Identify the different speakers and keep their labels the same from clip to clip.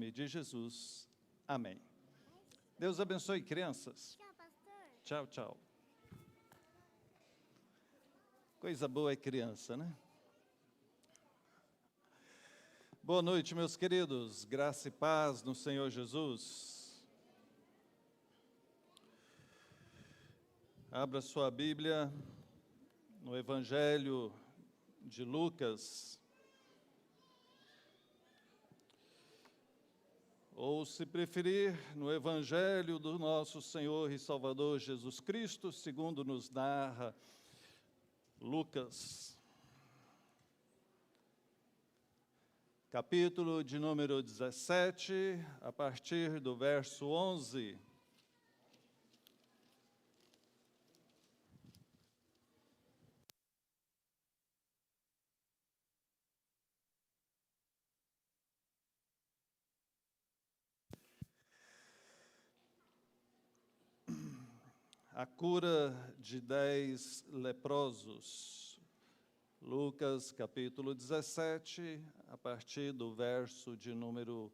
Speaker 1: nome de Jesus. Amém. Deus abençoe, crianças.
Speaker 2: Tchau, pastor.
Speaker 1: Tchau, tchau. Coisa boa é criança, né? Boa noite, meus queridos. Graça e paz no Senhor Jesus. Abra sua Bíblia no Evangelho de Lucas. Ou, se preferir, no Evangelho do nosso Senhor e Salvador Jesus Cristo, segundo nos narra Lucas. Capítulo de número 17, a partir do verso 11. A cura de 10 leprosos. Lucas, capítulo 17, a partir do verso de número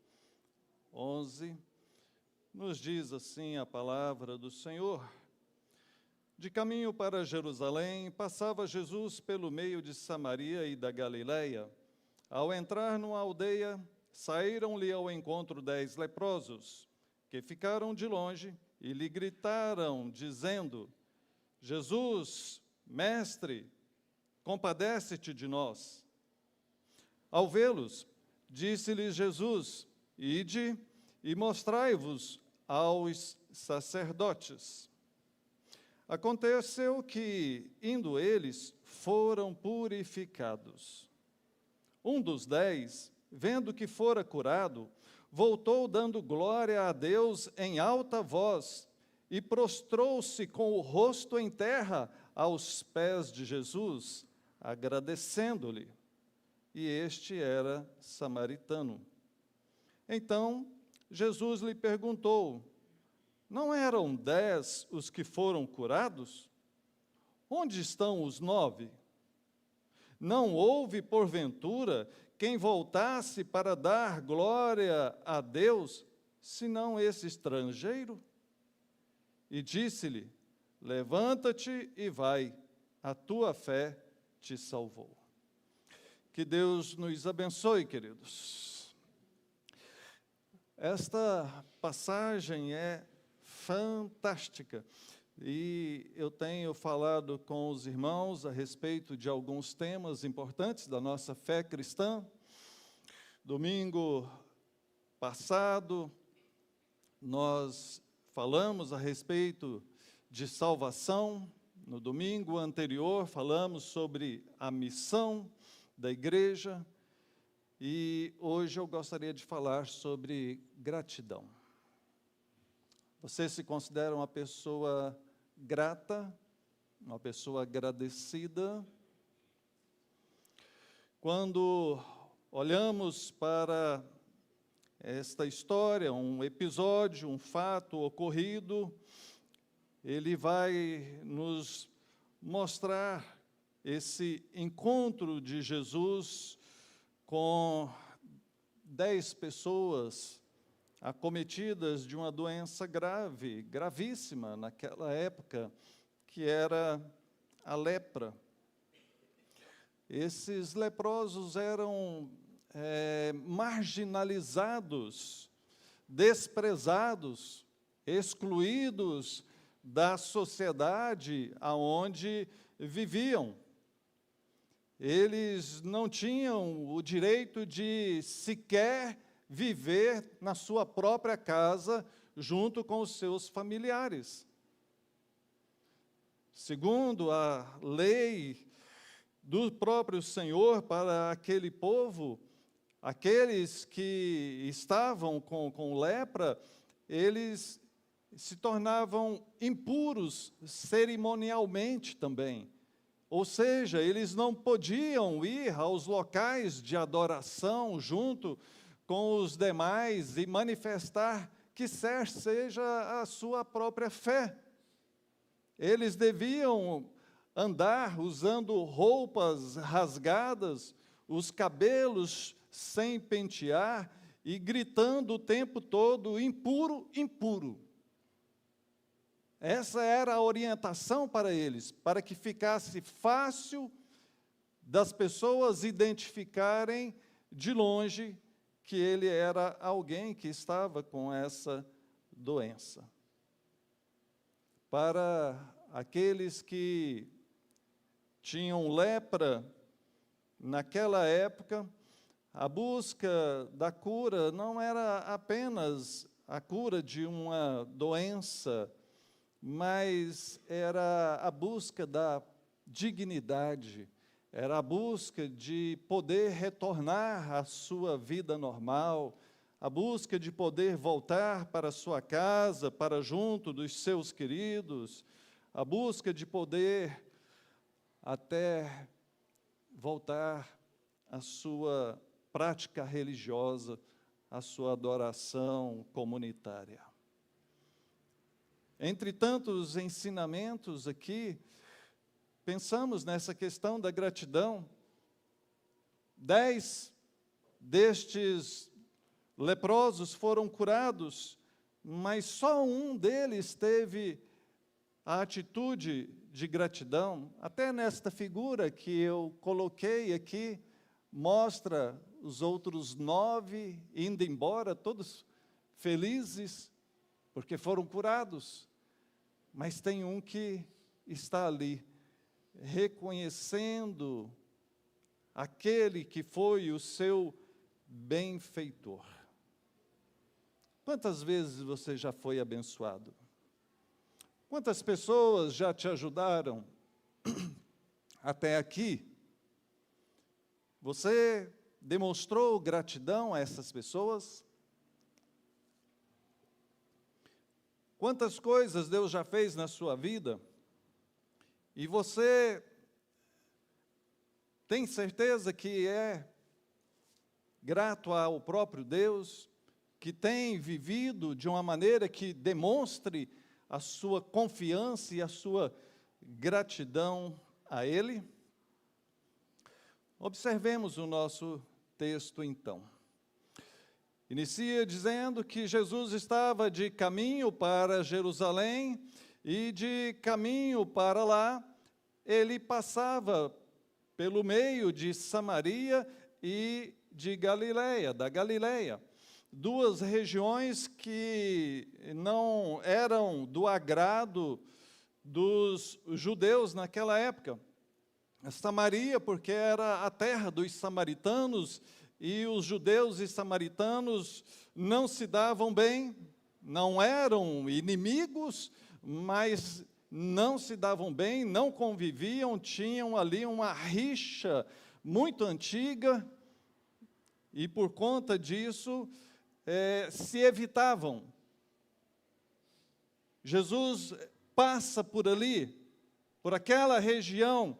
Speaker 1: 11, nos diz assim a palavra do Senhor. De caminho para Jerusalém, passava Jesus pelo meio de Samaria e da Galileia. Ao entrar numa aldeia, saíram-lhe ao encontro 10 leprosos, que ficaram de longe e lhe gritaram, dizendo: Jesus, mestre, compadece-te de nós. Ao vê-los, disse-lhes Jesus: Ide e mostrai-vos aos sacerdotes. Aconteceu que, indo eles, foram purificados. Um dos 10, vendo que fora curado, voltou dando glória a Deus em alta voz e prostrou-se com o rosto em terra aos pés de Jesus, agradecendo-lhe. E este era samaritano. Então, Jesus lhe perguntou: Não eram 10 os que foram curados? Onde estão os 9? Não houve, porventura, quem voltasse para dar glória a Deus, senão esse estrangeiro? E disse-lhe: Levanta-te e vai, a tua fé te salvou. Que Deus nos abençoe, queridos. Esta passagem é fantástica e eu tenho falado com os irmãos a respeito de alguns temas importantes da nossa fé cristã. Domingo passado, nós falamos a respeito de salvação. No domingo anterior, falamos sobre a missão da igreja. E hoje eu gostaria de falar sobre gratidão. Você se considera uma pessoa grata, uma pessoa agradecida? Quando olhamos para esta história, um episódio, um fato ocorrido, ele vai nos mostrar esse encontro de Jesus com 10 pessoas acometidas de uma doença grave, gravíssima naquela época, que era a lepra. Esses leprosos eram marginalizados, desprezados, excluídos da sociedade aonde viviam. Eles não tinham o direito de sequer viver na sua própria casa junto com os seus familiares. Segundo a lei do próprio Senhor para aquele povo, aqueles que estavam com lepra, eles se tornavam impuros cerimonialmente também. Ou seja, eles não podiam ir aos locais de adoração junto com os demais e manifestar que seja a sua própria fé. Eles deviam andar usando roupas rasgadas, os cabelos sem pentear e gritando o tempo todo: impuro, impuro. Essa era a orientação para eles, para que ficasse fácil das pessoas identificarem de longe que ele era alguém que estava com essa doença. Para aqueles que tinham lepra, naquela época, a busca da cura não era apenas a cura de uma doença, mas era a busca da dignidade, era a busca de poder retornar à sua vida normal, a busca de poder voltar para a sua casa, para junto dos seus queridos, a busca de poder até voltar à sua prática religiosa, à sua adoração comunitária. Entre tantos ensinamentos aqui, pensamos nessa questão da gratidão. 10 destes leprosos foram curados, mas só um deles teve a atitude de gratidão. Até nesta figura que eu coloquei aqui, mostra os outros 9 indo embora, todos felizes, porque foram curados. Mas tem um que está ali, reconhecendo aquele que foi o seu benfeitor. Quantas vezes você já foi abençoado? Quantas pessoas já te ajudaram até aqui? Você demonstrou gratidão a essas pessoas? Quantas coisas Deus já fez na sua vida? E você tem certeza que é grato ao próprio Deus, que tem vivido de uma maneira que demonstre a sua confiança e a sua gratidão a Ele? Observemos o nosso texto, então. Inicia dizendo que Jesus estava de caminho para Jerusalém, e de caminho para lá, ele passava pelo meio de Samaria e de Galileia, da Galileia. 2 regiões que não eram do agrado dos judeus naquela época. Samaria, porque era a terra dos samaritanos, e os judeus e samaritanos não se davam bem, não eram inimigos, mas não se davam bem, não conviviam, tinham ali uma rixa muito antiga, e por conta disso, se evitavam. Jesus passa por ali, por aquela região,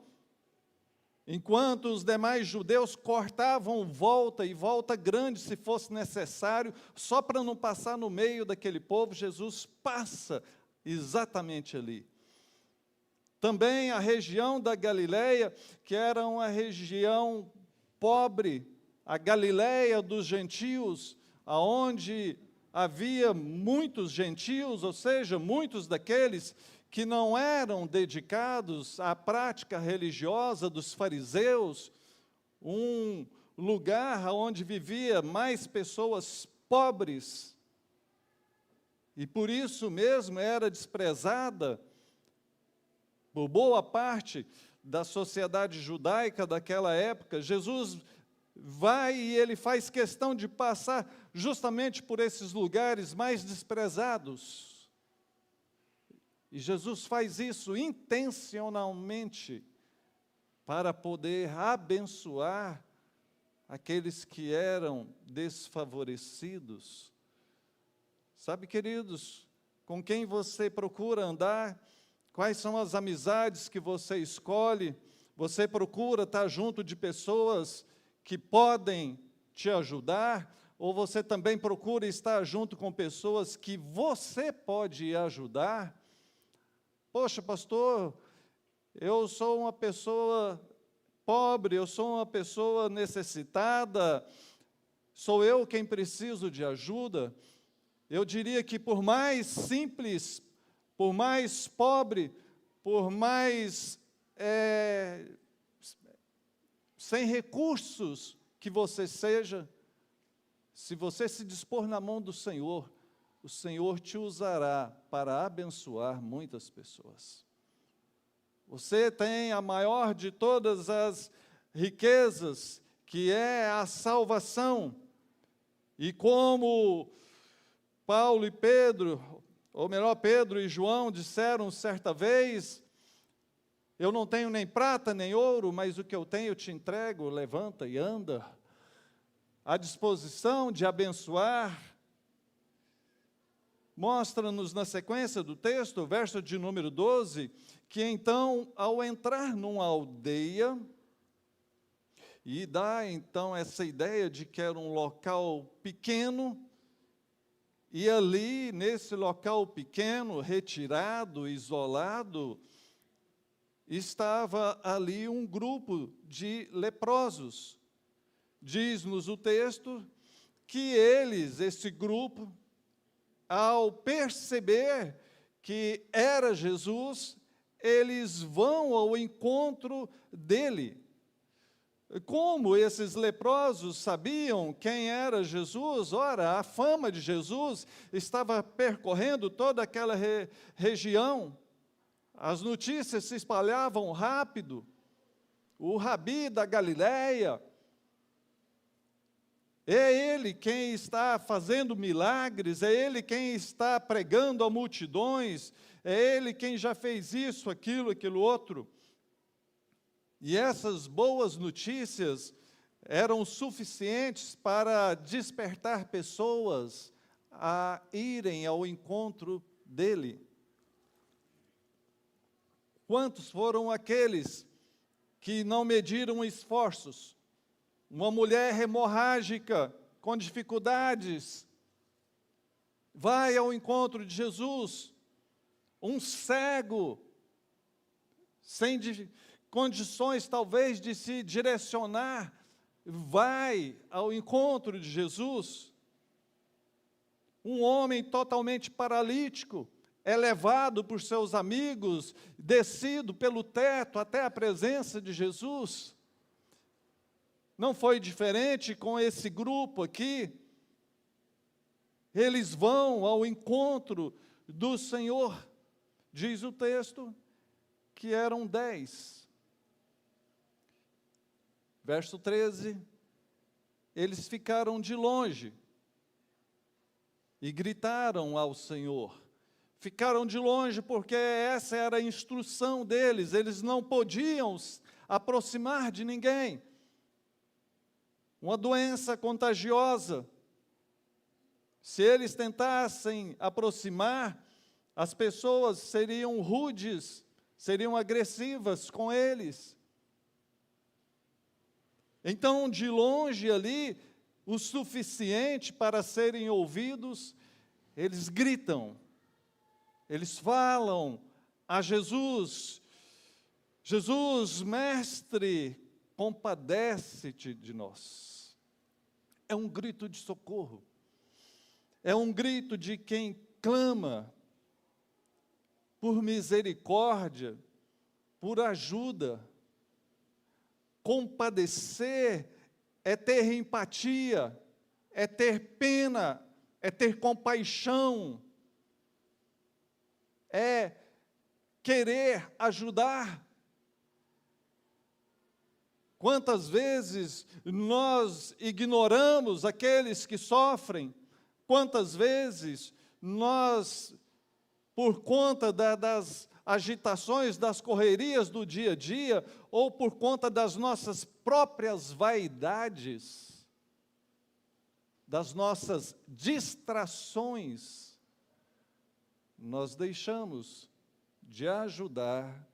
Speaker 1: enquanto os demais judeus cortavam volta, e volta grande se fosse necessário, só para não passar no meio daquele povo, Jesus passa exatamente ali. Também a região da Galileia, que era uma região pobre, a Galileia dos gentios, aonde havia muitos gentios, ou seja, muitos daqueles que não eram dedicados à prática religiosa dos fariseus, um lugar onde vivia mais pessoas pobres, e por isso mesmo era desprezada por boa parte da sociedade judaica daquela época. Jesus vai e ele faz questão de passar justamente por esses lugares mais desprezados. E Jesus faz isso intencionalmente para poder abençoar aqueles que eram desfavorecidos. Sabe, queridos, com quem você procura andar? Quais são as amizades que você escolhe? Você procura estar junto de pessoas que podem te ajudar? Ou você também procura estar junto com pessoas que você pode ajudar? Poxa, pastor, eu sou uma pessoa pobre, eu sou uma pessoa necessitada, Sou eu quem preciso de ajuda? Eu diria que por mais simples, por mais pobre, por mais sem recursos que você seja, se você se dispor na mão do Senhor, o Senhor te usará para abençoar muitas pessoas. Você tem a maior de todas as riquezas, que é a salvação. E como Paulo e Pedro, ou melhor, Pedro e João disseram certa vez: eu não tenho nem prata nem ouro, mas o que eu tenho eu te entrego, levanta e anda. À disposição de abençoar. Mostra-nos na sequência do texto, verso de número 12, que então, ao entrar numa aldeia, e dá então essa ideia de que era um local pequeno, e ali, nesse local pequeno, retirado, isolado, estava ali um grupo de leprosos. Diz-nos o texto que eles, esse grupo, ao perceber que era Jesus, eles vão ao encontro dele. Como esses leprosos sabiam quem era Jesus? Ora, a fama de Jesus estava percorrendo toda aquela região. As notícias se espalhavam rápido. O Rabi da Galileia, é ele quem está fazendo milagres, é ele quem está pregando a multidões, é ele quem já fez isso, aquilo outro. E essas boas notícias eram suficientes para despertar pessoas a irem ao encontro dele. Quantos foram aqueles que não mediram esforços? Uma mulher hemorrágica, com dificuldades, vai ao encontro de Jesus. Um cego, sem condições talvez de se direcionar, vai ao encontro de Jesus. Um homem totalmente paralítico, é levado por seus amigos, descido pelo teto até a presença de Jesus. Não foi diferente com esse grupo aqui. Eles vão ao encontro do Senhor. Diz o texto que eram 10. Verso 13, eles ficaram de longe e gritaram ao Senhor. Ficaram de longe porque essa era a instrução deles, eles não podiam aproximar de ninguém. Uma doença contagiosa. Se eles tentassem aproximar, as pessoas seriam rudes, seriam agressivas com eles. Então, de longe ali, o suficiente para serem ouvidos, eles gritam, eles falam a Jesus: Jesus, mestre, compadece-te de nós. É um grito de socorro, é um grito de quem clama por misericórdia, por ajuda. Compadecer é ter empatia, é ter pena, é ter compaixão, é querer ajudar. Quantas vezes nós ignoramos aqueles que sofrem? Quantas vezes nós, por conta das agitações, das correrias do dia a dia, ou por conta das nossas próprias vaidades, das nossas distrações, nós deixamos de ajudar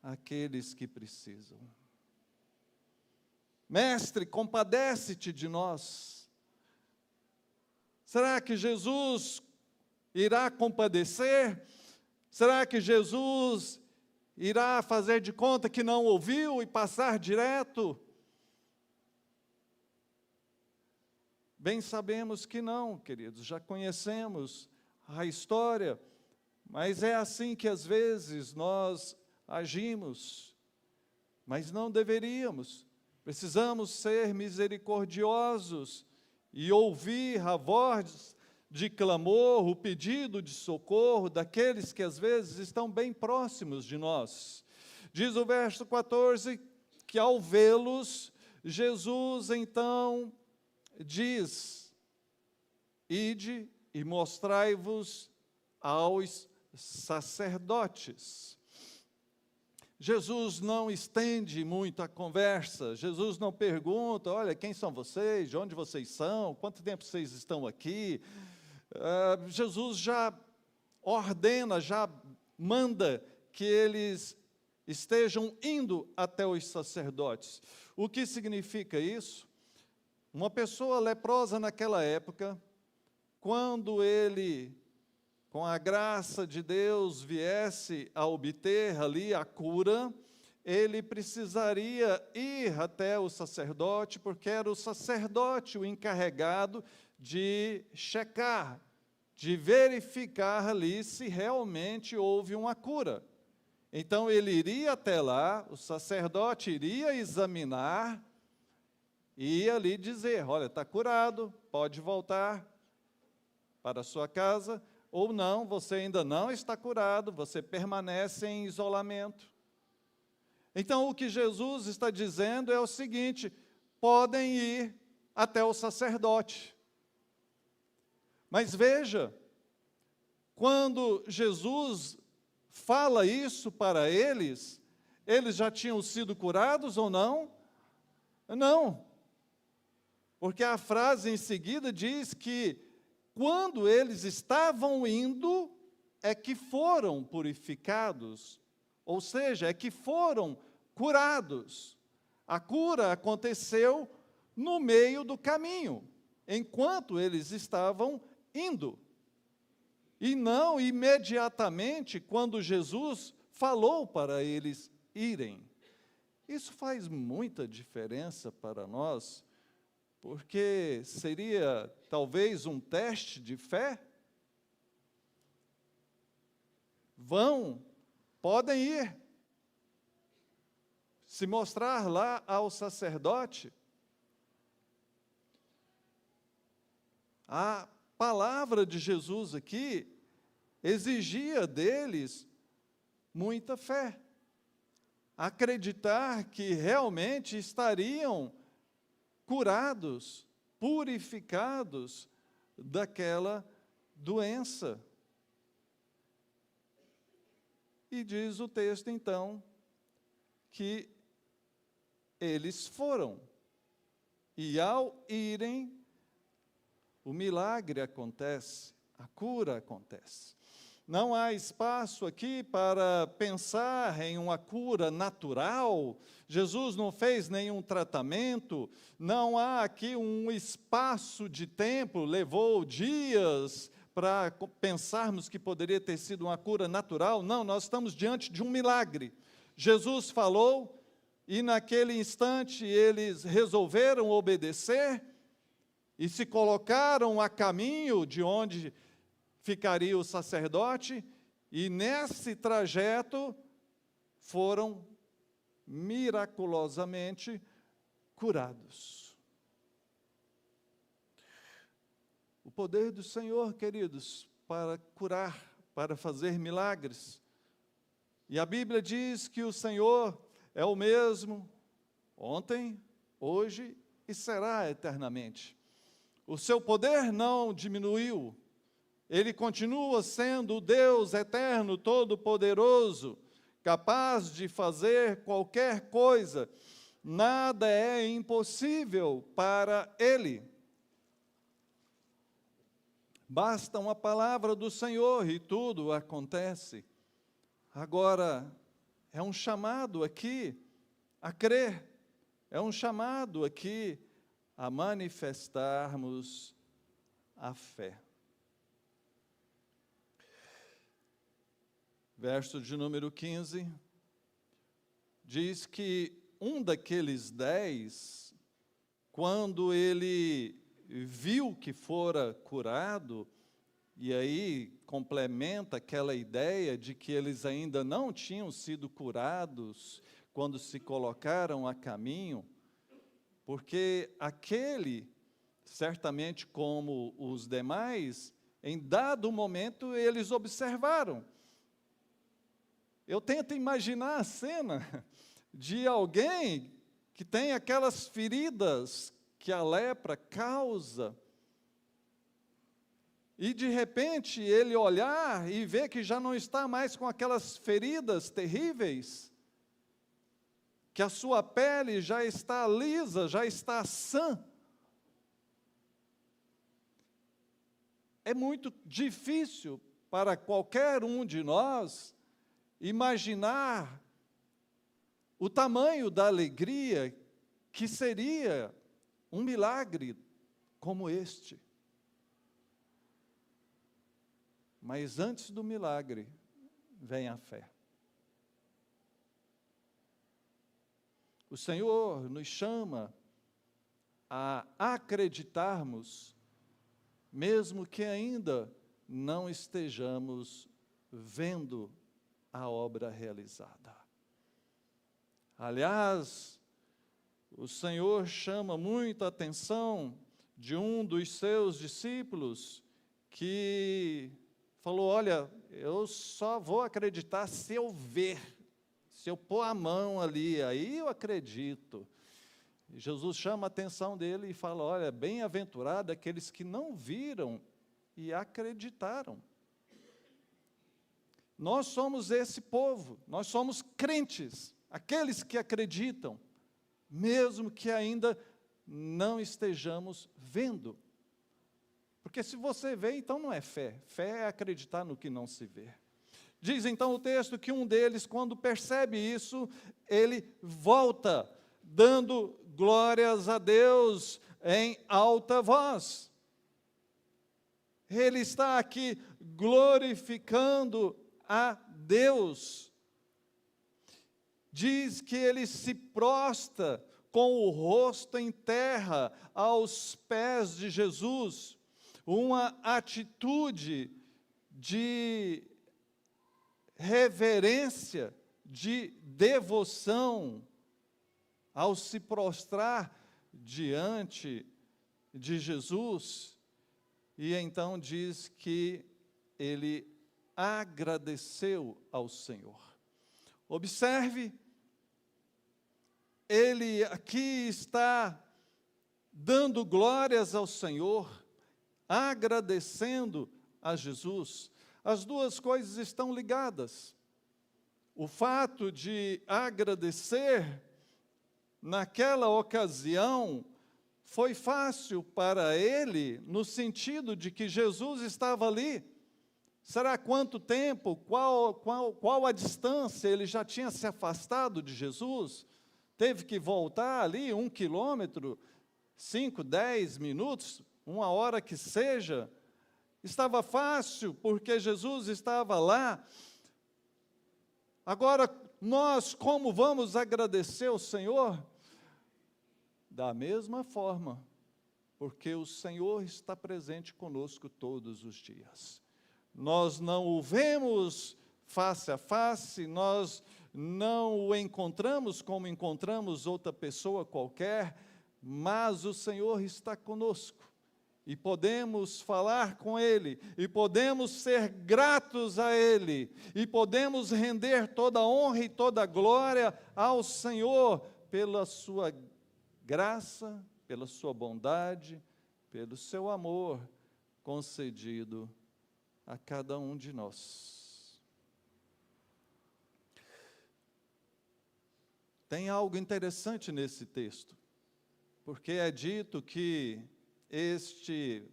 Speaker 1: aqueles que precisam. Mestre, compadece-te de nós. Será que Jesus irá compadecer? Será que Jesus irá fazer de conta que não ouviu e passar direto? Bem sabemos que não, queridos, já conhecemos a história, mas é assim que às vezes nós agimos, mas não deveríamos. Precisamos ser misericordiosos e ouvir a voz de clamor, o pedido de socorro daqueles que às vezes estão bem próximos de nós. Diz o verso 14 que ao vê-los, Jesus então diz: ide e mostrai-vos aos sacerdotes. Jesus não estende muito a conversa, Jesus não pergunta, olha, quem são vocês, de onde vocês são, quanto tempo vocês estão aqui. Jesus já ordena, já manda que eles estejam indo até os sacerdotes. O que significa isso? Uma pessoa leprosa naquela época, quando ele, com a graça de Deus, viesse a obter ali a cura, ele precisaria ir até o sacerdote, porque era o sacerdote o encarregado de checar, de verificar ali se realmente houve uma cura. Então ele iria até lá, o sacerdote iria examinar, e ia ali dizer, olha, está curado, pode voltar para a sua casa, ou não, você ainda não está curado, você permanece em isolamento. Então, o que Jesus está dizendo é o seguinte, podem ir até o sacerdote. Mas veja, quando Jesus fala isso para eles já tinham sido curados ou não? Não. Porque a frase em seguida diz que, quando eles estavam indo, é que foram purificados, ou seja, é que foram curados. A cura aconteceu no meio do caminho, enquanto eles estavam indo. E não imediatamente quando Jesus falou para eles irem. Isso faz muita diferença para nós, porque seria talvez um teste de fé. Vão, podem ir, se mostrar lá ao sacerdote. A palavra de Jesus aqui exigia deles muita fé, acreditar que realmente estariam curados, purificados daquela doença. E diz o texto, então, que eles foram. E ao irem, o milagre acontece, a cura acontece. Não há espaço aqui para pensar em uma cura natural. Jesus não fez nenhum tratamento. Não há aqui um espaço de tempo, levou dias para pensarmos que poderia ter sido uma cura natural. Não, nós estamos diante de um milagre. Jesus falou e naquele instante eles resolveram obedecer e se colocaram a caminho de onde ficaria o sacerdote, e nesse trajeto foram miraculosamente curados. O poder do Senhor, queridos, para curar, para fazer milagres. E a Bíblia diz que o Senhor é o mesmo ontem, hoje e será eternamente. O seu poder não diminuiu. Ele continua sendo o Deus eterno, todo-poderoso, capaz de fazer qualquer coisa. Nada é impossível para Ele. Basta uma palavra do Senhor e tudo acontece. Agora, é um chamado aqui a crer, é um chamado aqui a manifestarmos a fé. Verso de número 15, diz que um daqueles 10, quando ele viu que fora curado, e aí complementa aquela ideia de que eles ainda não tinham sido curados quando se colocaram a caminho, porque aquele, certamente como os demais, em dado momento eles observaram. Eu tento imaginar a cena de alguém que tem aquelas feridas que a lepra causa, e de repente ele olhar e ver que já não está mais com aquelas feridas terríveis, que a sua pele já está lisa, já está sã. É muito difícil para qualquer um de nós imaginar o tamanho da alegria que seria um milagre como este. Mas antes do milagre, vem a fé. O Senhor nos chama a acreditarmos, mesmo que ainda não estejamos vendo a obra realizada. Aliás, o Senhor chama muito a atenção de um dos seus discípulos que falou: olha, eu só vou acreditar se eu ver, se eu pôr a mão ali, aí eu acredito. E Jesus chama a atenção dele e fala: olha, bem-aventurado aqueles que não viram e acreditaram. Nós somos esse povo, nós somos crentes, aqueles que acreditam, mesmo que ainda não estejamos vendo. Porque se você vê, então não é fé. Fé é acreditar no que não se vê. Diz então o texto que um deles, quando percebe isso, ele volta, dando glórias a Deus em alta voz. Ele está aqui glorificando a Deus. Diz que ele se prostra com o rosto em terra aos pés de Jesus, uma atitude de reverência, de devoção, ao se prostrar diante de Jesus. E então diz que ele agradeceu ao Senhor. Observe, ele aqui está dando glórias ao Senhor, agradecendo a Jesus. As duas coisas estão ligadas. O fato de agradecer, naquela ocasião, foi fácil para ele, no sentido de que Jesus estava ali. Será quanto tempo, qual a distância? Ele já tinha se afastado de Jesus, teve que voltar ali 1 quilômetro, 5, 10 minutos, 1 hora que seja. Estava fácil, porque Jesus estava lá. Agora, nós como vamos agradecer ao Senhor? Da mesma forma, porque o Senhor está presente conosco todos os dias. Nós não o vemos face a face, nós não o encontramos como encontramos outra pessoa qualquer, mas o Senhor está conosco. E podemos falar com Ele, e podemos ser gratos a Ele, e podemos render toda a honra e toda a glória ao Senhor pela sua graça, pela sua bondade, pelo seu amor concedido a cada um de nós. Tem algo interessante nesse texto, porque é dito que este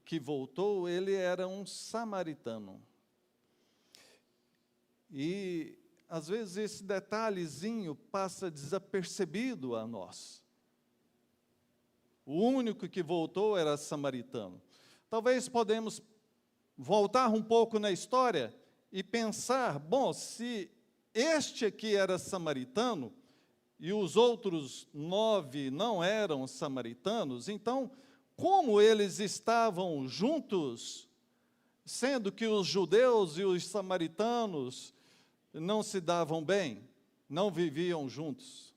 Speaker 1: que voltou, ele era um samaritano. E às vezes esse detalhezinho passa desapercebido a nós. O único que voltou era samaritano. Talvez podemos voltar um pouco na história e pensar, bom, se este aqui era samaritano, e os outros 9 não eram samaritanos, então, como eles estavam juntos, sendo que os judeus e os samaritanos não se davam bem, não viviam juntos?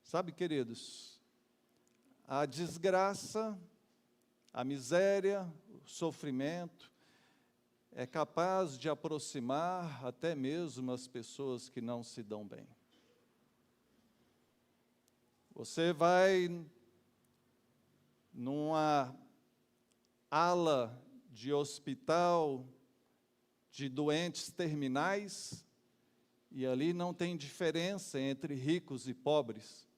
Speaker 1: Sabe, queridos, a desgraça, a miséria, o sofrimento é capaz de aproximar até mesmo as pessoas que não se dão bem. Você vai numa ala de hospital de doentes terminais, e ali não tem diferença entre ricos e pobres,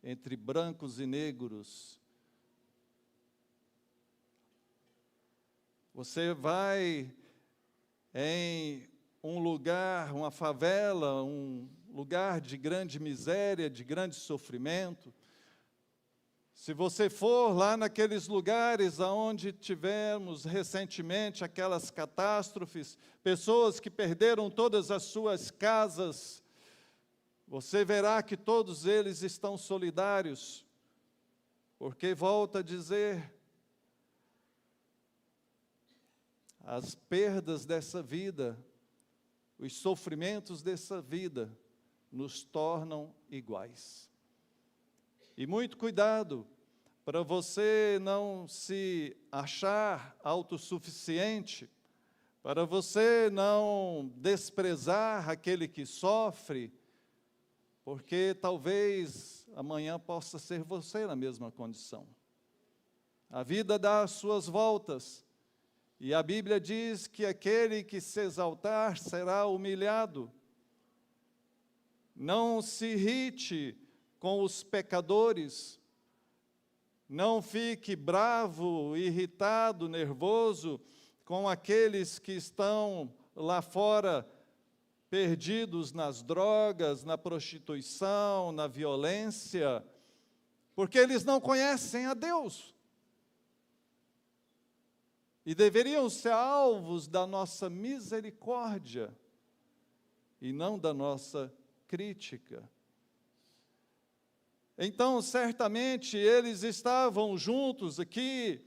Speaker 1: entre brancos e negros. Você vai em um lugar, uma favela, um lugar de grande miséria, de grande sofrimento. Se você for lá naqueles lugares onde tivemos recentemente aquelas catástrofes, pessoas que perderam todas as suas casas, você verá que todos eles estão solidários, porque, volto a dizer, as perdas dessa vida, os sofrimentos dessa vida, nos tornam iguais. E muito cuidado, para você não se achar autossuficiente, para você não desprezar aquele que sofre, porque talvez amanhã possa ser você na mesma condição. A vida dá as suas voltas, e a Bíblia diz que aquele que se exaltar será humilhado. Não se irrite com os pecadores, não fique bravo, irritado, nervoso com aqueles que estão lá fora perdidos nas drogas, na prostituição, na violência, porque eles não conhecem a Deus. E deveriam ser alvos da nossa misericórdia e não da nossa crítica. Então, certamente, eles estavam juntos aqui,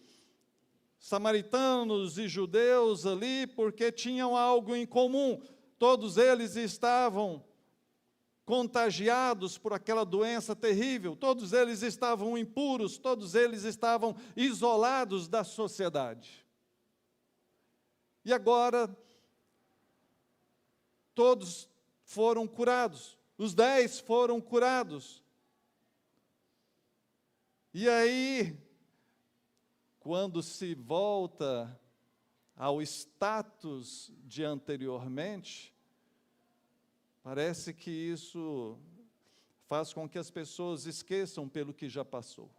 Speaker 1: samaritanos e judeus ali, porque tinham algo em comum. Todos eles estavam contagiados por aquela doença terrível, todos eles estavam impuros, todos eles estavam isolados da sociedade. E agora, todos foram curados, os 10 foram curados. E aí, quando se volta ao status de anteriormente, parece que isso faz com que as pessoas esqueçam pelo que já passou.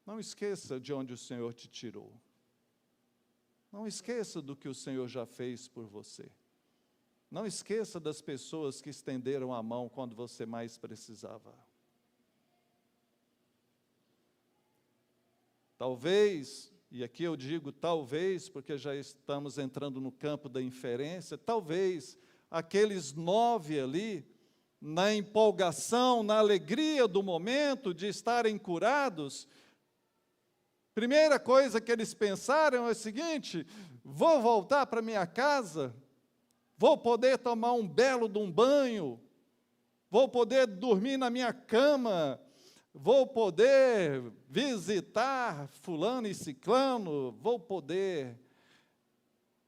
Speaker 1: Não esqueça de onde o Senhor te tirou. Não esqueça do que o Senhor já fez por você. Não esqueça das pessoas que estenderam a mão quando você mais precisava. Talvez, e aqui eu digo talvez, porque já estamos entrando no campo da inferência, talvez aqueles 9 ali, na empolgação, na alegria do momento de estarem curados, primeira coisa que eles pensaram é o seguinte: vou voltar para minha casa, vou poder tomar um belo de um banho, vou poder dormir na minha cama, vou poder visitar fulano e ciclano, vou poder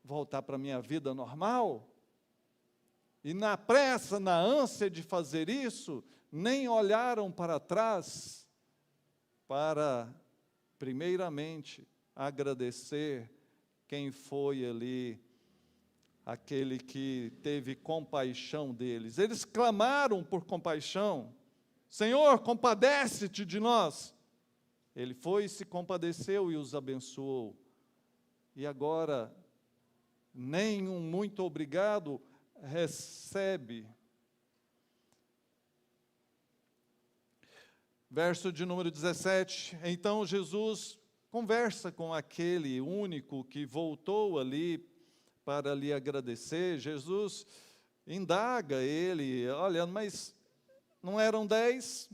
Speaker 1: voltar para a minha vida normal. E na pressa, na ânsia de fazer isso, nem olharam para trás para, primeiramente, agradecer quem foi ali, aquele que teve compaixão deles. Eles clamaram por compaixão: Senhor, compadece-te de nós. Ele foi e se compadeceu e os abençoou. E agora, nem um muito obrigado recebe. Verso de número 17. Então Jesus conversa com aquele único que voltou ali para lhe agradecer. Jesus indaga ele, olha, mas não eram 10?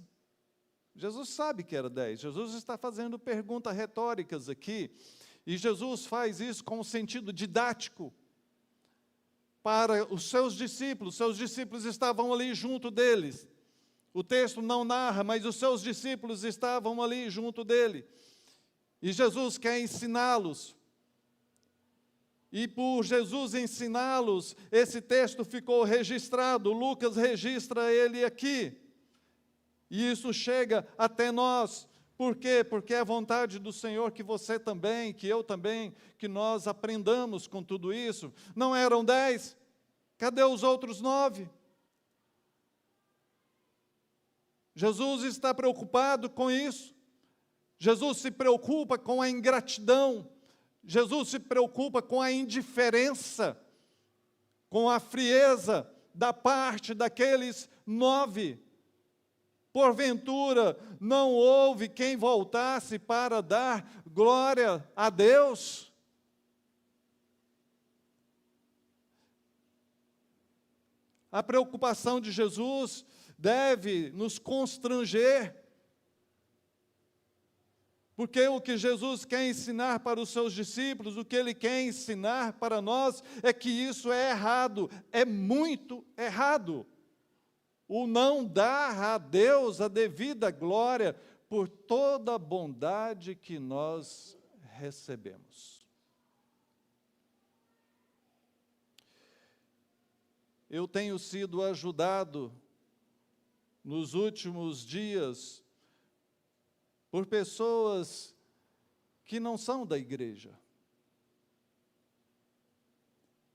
Speaker 1: Jesus sabe que era 10. Jesus está fazendo perguntas retóricas aqui, e Jesus faz isso com um sentido didático para os seus discípulos. Seus discípulos estavam ali junto deles. O texto não narra, mas os seus discípulos estavam ali junto dele. E Jesus quer ensiná-los. E por Jesus ensiná-los, esse texto ficou registrado. Lucas registra ele aqui. E isso chega até nós. Por quê? Porque é a vontade do Senhor que você também, que eu também, que nós aprendamos com tudo isso. Não eram 10? Cadê os outros 9? Jesus está preocupado com isso. Jesus se preocupa com a ingratidão. Jesus se preocupa com a indiferença, com a frieza da parte daqueles 9. Porventura, não houve quem voltasse para dar glória a Deus? A preocupação de Jesus deve nos constranger, porque o que Jesus quer ensinar para os seus discípulos, o que Ele quer ensinar para nós, é que isso é errado, é muito errado. O não dar a Deus a devida glória por toda a bondade que nós recebemos. Eu tenho sido ajudado nos últimos dias por pessoas que não são da igreja,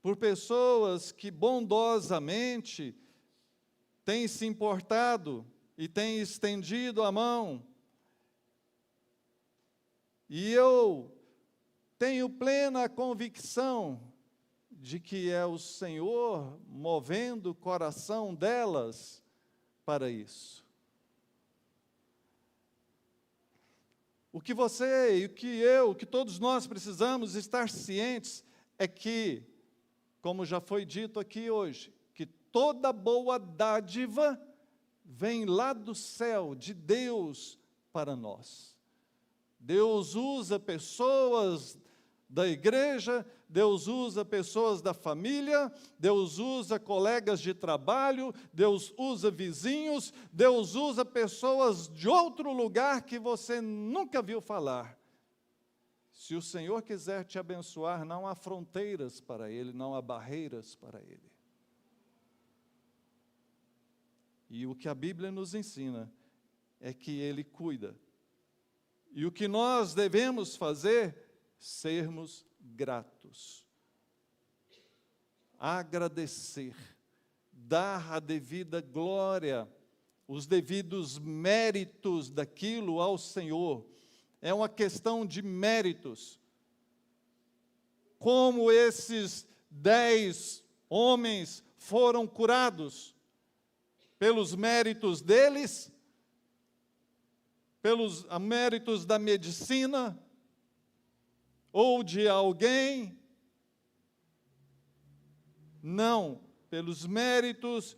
Speaker 1: por pessoas que bondosamente têm se importado e têm estendido a mão, e eu tenho plena convicção de que é o Senhor movendo o coração delas para isso. O que você e o que eu, o que todos nós precisamos estar cientes é que, como já foi dito aqui hoje, que toda boa dádiva vem lá do céu, de Deus para nós. Deus usa pessoas da igreja, Deus usa pessoas da família, Deus usa colegas de trabalho, Deus usa vizinhos, Deus usa pessoas de outro lugar que você nunca viu falar. Se o Senhor quiser te abençoar, não há fronteiras para Ele, não há barreiras para Ele. E o que a Bíblia nos ensina é que Ele cuida. E o que nós devemos fazer? Sermos gratos, agradecer, dar a devida glória, os devidos méritos daquilo ao Senhor. É uma questão de méritos. Como esses 10 homens foram curados? Pelos méritos deles? Pelos méritos da medicina? Ou de alguém? Não, pelos méritos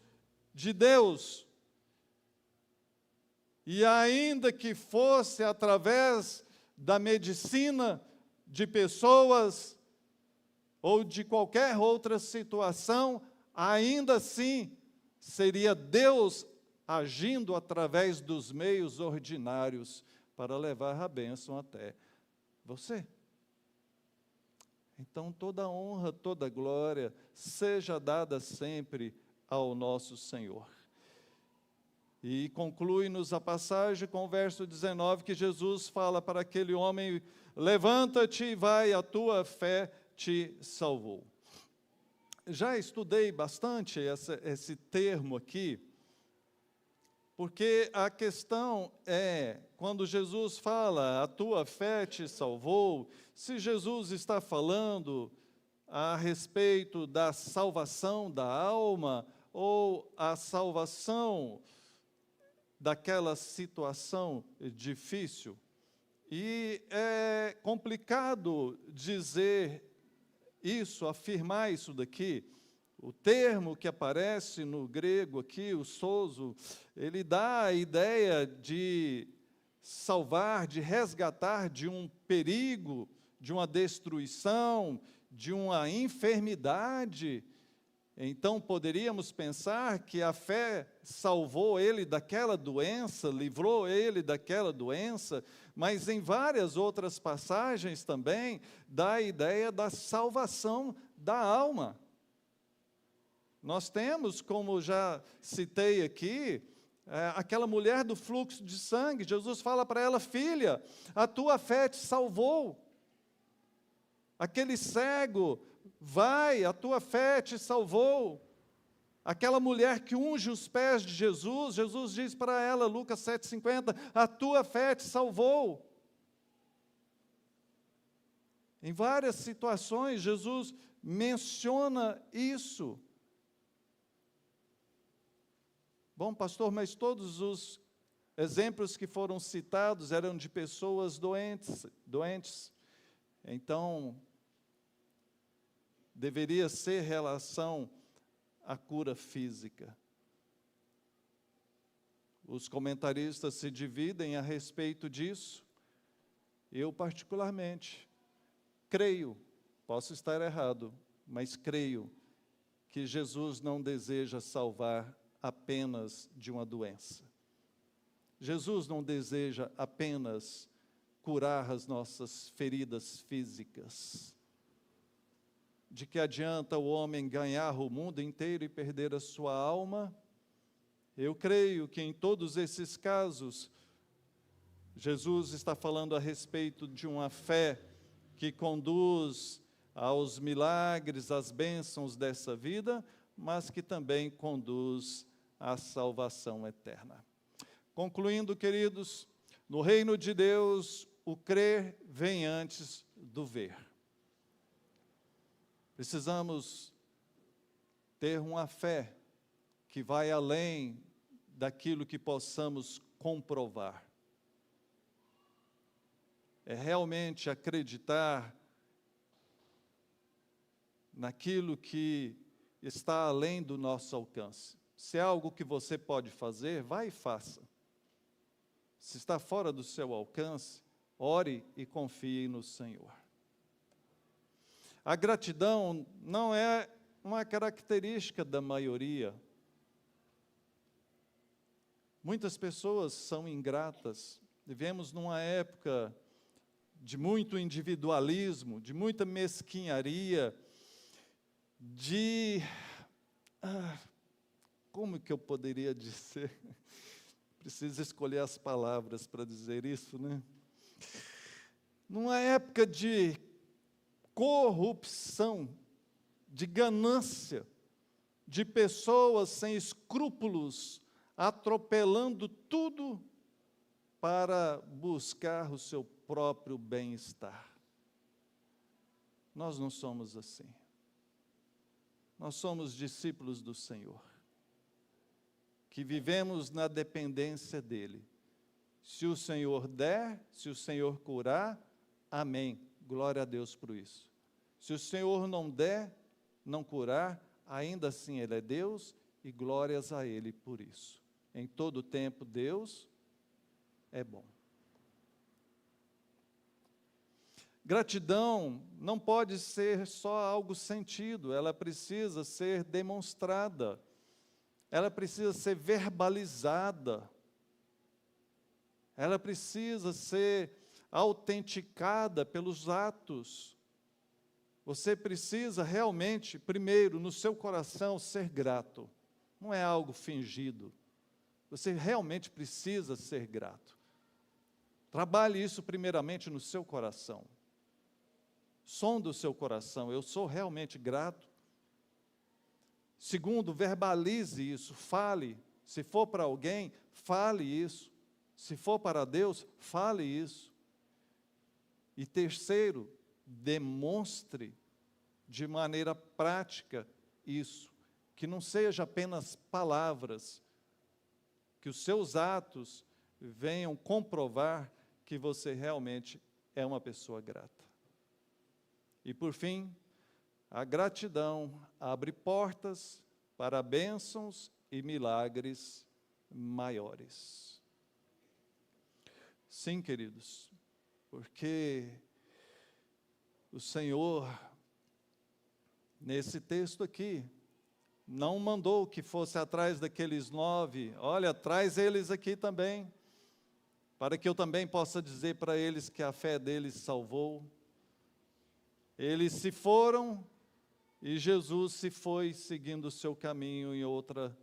Speaker 1: de Deus. E ainda que fosse através da medicina de pessoas ou de qualquer outra situação, ainda assim seria Deus agindo através dos meios ordinários para levar a bênção até você. Então, toda honra, toda glória seja dada sempre ao nosso Senhor. E conclui-nos a passagem com o verso 19, que Jesus fala para aquele homem: levanta-te e vai, a tua fé te salvou. Já estudei bastante esse termo aqui, porque a questão é, quando Jesus fala, a tua fé te salvou, se Jesus está falando a respeito da salvação da alma, ou a salvação daquela situação difícil. E é complicado dizer isso, afirmar isso daqui, O termo que aparece no grego aqui, o sozo, ele dá a ideia de salvar, de resgatar de um perigo, de uma destruição, de uma enfermidade. Então, poderíamos pensar que a fé salvou ele daquela doença, livrou ele daquela doença, mas em várias outras passagens também dá a ideia da salvação da alma. Nós temos, como já citei aqui, aquela mulher do fluxo de sangue. Jesus fala para ela: filha, a tua fé te salvou. Aquele cego, vai, a tua fé te salvou. Aquela mulher que unge os pés de Jesus, Jesus diz para ela, Lucas 7,50, a tua fé te salvou. Em várias situações, Jesus menciona isso. Bom, pastor, mas todos os exemplos que foram citados eram de pessoas doentes. Então, deveria ser relação à cura física. Os comentaristas se dividem a respeito disso. Eu, particularmente, creio, posso estar errado, mas creio que Jesus não deseja salvar apenas de uma doença. Jesus não deseja apenas curar as nossas feridas físicas. De que adianta o homem ganhar o mundo inteiro e perder a sua alma? Eu creio que em todos esses casos, Jesus está falando a respeito de uma fé que conduz aos milagres, às bênçãos dessa vida, mas que também conduz à salvação eterna. Concluindo, queridos, no reino de Deus, o crer vem antes do ver. Precisamos ter uma fé que vai além daquilo que possamos comprovar. É realmente acreditar naquilo que está além do nosso alcance. Se é algo que você pode fazer, vai e faça. Se está fora do seu alcance, ore e confie no Senhor. A gratidão não é uma característica da maioria. Muitas pessoas são ingratas. Vivemos numa época de muito individualismo, de muita mesquinharia, como que eu poderia dizer? Preciso escolher as palavras para dizer isso, né? Numa época de corrupção, de ganância, de pessoas sem escrúpulos, atropelando tudo para buscar o seu próprio bem-estar. Nós não somos assim. Nós somos discípulos do Senhor, que vivemos na dependência dEle. Se o Senhor der, se o Senhor curar, amém. Glória a Deus por isso. Se o Senhor não der, não curar, ainda assim Ele é Deus e glórias a Ele por isso. Em todo tempo, Deus é bom. Gratidão não pode ser só algo sentido, ela precisa ser demonstrada, ela precisa ser verbalizada, ela precisa ser autenticada pelos atos. Você precisa realmente, primeiro, no seu coração, ser grato. Não é algo fingido. Você realmente precisa ser grato. Trabalhe isso primeiramente no seu coração. Sonda o seu coração, eu sou realmente grato. Segundo, verbalize isso, fale. Se for para alguém, fale isso. Se for para Deus, fale isso. E terceiro, demonstre de maneira prática isso. Que não seja apenas palavras, que os seus atos venham comprovar que você realmente é uma pessoa grata. E por fim, A gratidão abre portas para bênçãos e milagres maiores. Sim, queridos, porque o Senhor, nesse texto aqui, não mandou que fosse atrás daqueles 9, olha, traz eles aqui também, para que eu também possa dizer para eles que a fé deles salvou. Eles se foram e Jesus se foi seguindo o seu caminho em outra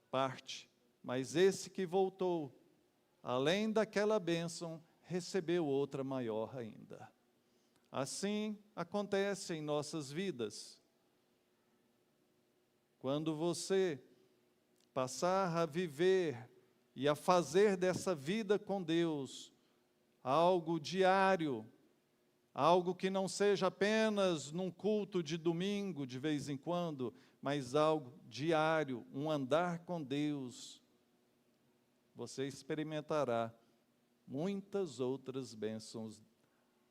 Speaker 1: parte. Mas esse que voltou, além daquela bênção, recebeu outra maior ainda. Assim acontece em nossas vidas. Quando você passar a viver e a fazer dessa vida com Deus algo diário, algo que não seja apenas num culto de domingo, de vez em quando, mas algo diário, um andar com Deus, você experimentará muitas outras bênçãos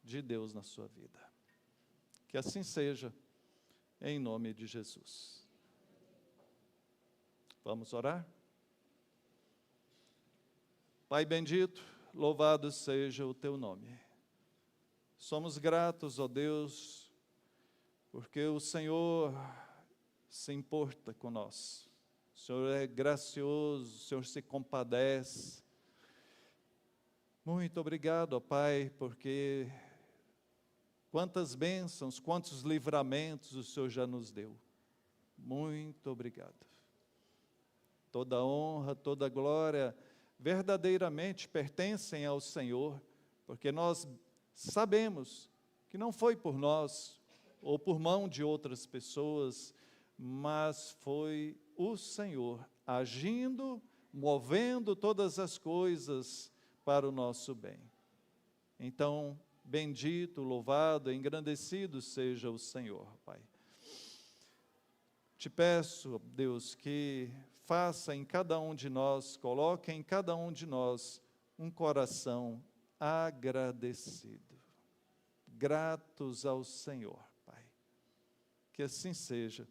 Speaker 1: de Deus na sua vida. Que assim seja, em nome de Jesus. Vamos orar? Pai bendito, louvado seja o teu nome. Somos gratos, ó Deus, porque o Senhor se importa com nós. O Senhor é gracioso, o Senhor se compadece. Muito obrigado, ó Pai, porque quantas bênçãos, quantos livramentos o Senhor já nos deu. Muito obrigado. Toda honra, toda glória verdadeiramente pertencem ao Senhor, porque nós sabemos que não foi por nós ou por mão de outras pessoas, mas foi o Senhor agindo, movendo todas as coisas para o nosso bem. Então, bendito, louvado, engrandecido seja o Senhor, Pai. Te peço, Deus, que faça em cada um de nós, coloque em cada um de nós um coração agradecido, gratos ao Senhor, Pai. Que assim seja,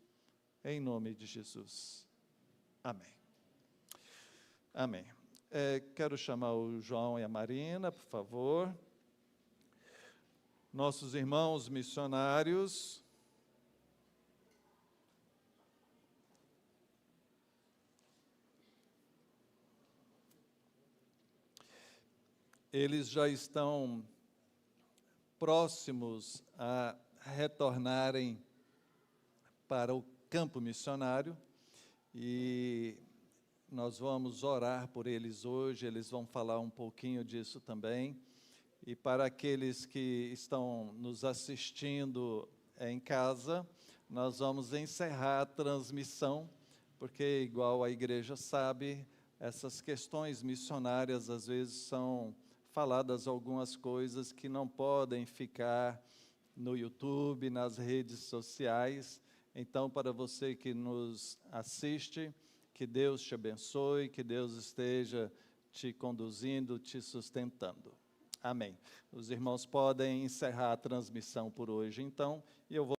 Speaker 1: em nome de Jesus. Amém. Amém. Quero chamar o João e a Marina, por favor. Nossos irmãos missionários. Eles já estão próximos a retornarem para o campo missionário e nós vamos orar por eles hoje, eles vão falar um pouquinho disso também. E para aqueles que estão nos assistindo em casa, nós vamos encerrar a transmissão, porque, igual a igreja sabe, essas questões missionárias às vezes são faladas algumas coisas que não podem ficar no YouTube, nas redes sociais. Então, para você que nos assiste, que Deus te abençoe, que Deus esteja te conduzindo, te sustentando. Amém. Os irmãos podem encerrar a transmissão por hoje, então, e eu vou